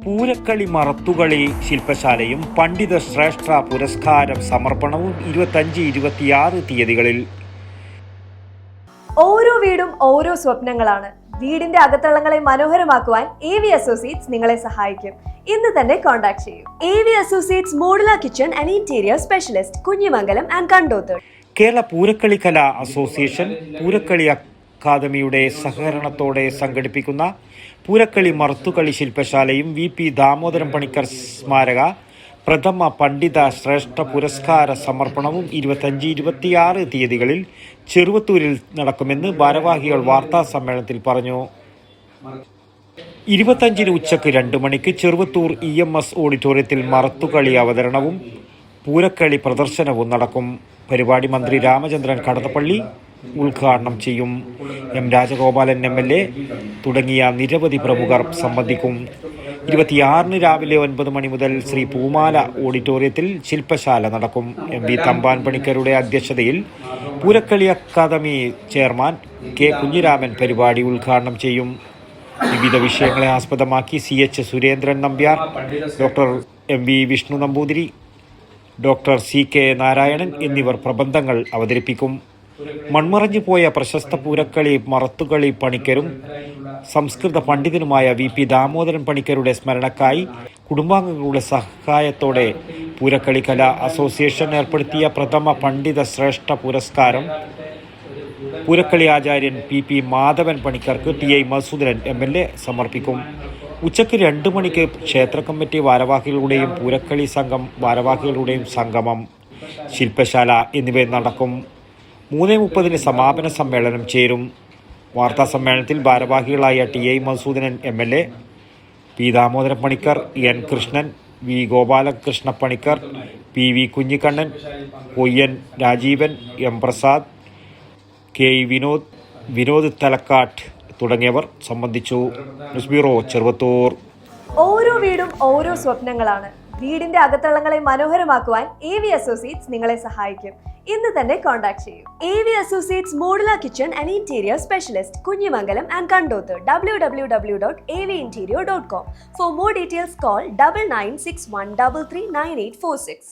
പൂരക്കളി മറത്തുകളി ശില്പശാലയും പണ്ഡിത ശ്രേഷ്ഠ പുരസ്കാരം സമർപ്പണവും 25-26 തീയതികളിൽ. ഓരോ വീടും ഓരോ സ്വപ്നങ്ങളാണ്. വീടിന്റെ അകത്തളങ്ങളെ മനോഹരമാക്കുവാൻ AV അസോസിയേറ്റ്സ് നിങ്ങളെ സഹായിക്കും. ഇന്ന് തന്നെ കോൺടാക്ട് ചെയ്യൂ. AV associates modular kitchen and interior specialist, Kunhimangalam and Kandothur. Kerala Poorakkali Kala association Poorakkali അക്കാദമിയുടെ സഹകരണത്തോടെ സംഘടിപ്പിക്കുന്ന പൂരക്കളി മറുത്തുകളി ശില്പശാലയും VP ദാമോദരൻ പണിക്കർ സ്മാരക പ്രഥമ പണ്ഡിത ശ്രേഷ്ഠ പുരസ്കാര സമർപ്പണവും 25-26 തീയതികളിൽ ചെറുവത്തൂരിൽ നടക്കുമെന്ന് ഭാരവാഹികൾ വാർത്താ സമ്മേളനത്തിൽ പറഞ്ഞു. 25-ന് ഉച്ചയ്ക്ക് 2 മണിക്ക് ചെറുവത്തൂർ EMS ഓഡിറ്റോറിയത്തിൽ മറത്തുകളി അവതരണവും പൂരക്കളി പ്രദർശനവും നടക്കും. പരിപാടി മന്ത്രി രാമചന്ദ്രൻ കടന്നപ്പള്ളി ഉദ്ഘാടനം ചെയ്യും. M. രാജഗോപാലൻ MLA തുടങ്ങിയ നിരവധി പ്രമുഖർ സംബന്ധിക്കും. 26-ന് രാവിലെ 9 മണി മുതൽ ശ്രീ പൂമാല ഓഡിറ്റോറിയത്തിൽ ശില്പശാല നടക്കും. MV തമ്പാൻ പണിക്കരുടെ അധ്യക്ഷതയിൽ Poorakkali academy chairman K. Kunhiraman പരിപാടി ഉദ്ഘാടനം ചെയ്യും. വിവിധ വിഷയങ്ങളെ ആസ്പദമാക്കി CH Surendran Nambiar, doctor MV Vishnu Namboothiri, doctor CK Narayanan എന്നിവർ പ്രബന്ധങ്ങൾ അവതരിപ്പിക്കും. മൺമറഞ്ഞു പോയ പ്രശസ്ത പൂരക്കളി മറത്തുകളി പണിക്കരും സംസ്കൃത പണ്ഡിതനുമായ VP ദാമോദരൻ പണിക്കരുടെ സ്മരണക്കായി കുടുംബാംഗങ്ങളുടെ സഹായത്തോടെ പൂരക്കളി കലാ അസോസിയേഷൻ ഏർപ്പെടുത്തിയ പ്രഥമ പണ്ഡിത ശ്രേഷ്ഠ പുരസ്കാരം പൂരക്കളി ആചാര്യൻ PP Madhavan പണിക്കർക്ക് TI Madhusoodanan MLA സമർപ്പിക്കും. ഉച്ചയ്ക്ക് 2 മണിക്ക് ക്ഷേത്ര കമ്മിറ്റി ഭാരവാഹികളുടെയും പൂരക്കളി സംഘം ഭാരവാഹികളുടെയും സംഗമം, ശില്പശാല എന്നിവ നടക്കും. 3:30-ന് സമാപന സമ്മേളനം ചേരും. വാർത്താ സമ്മേളനത്തിൽ ഭാരവാഹികളായ TI Madhusoodanan MLA, P. Damodaran Panicker, N. Krishnan, V. Gopalakrishna Panicker, PV Kunhikannan, പൊയ്യൻ Rajeevan, M. Prasad, K. Vinod Thalakkad തുടങ്ങിയവർ സംബന്ധിച്ചു. News bureau, Cheruvathur. ഓരോ വീടും ഓരോ സ്വപ്നങ്ങളാണ്. വീടിന്റെ അകത്തളങ്ങളെ മനോഹരമാക്കുവാൻ AV അസോസിയേറ്റ്സ് നിങ്ങളെ സഹായിക്കും. ഇന്ന് തന്നെ കോൺടാക്ട് ചെയ്യൂ. AV associates modular kitchen and interior specialist, Kunhimangalam and Kandothur. www.avinterior.com. For more details, call 9961339846.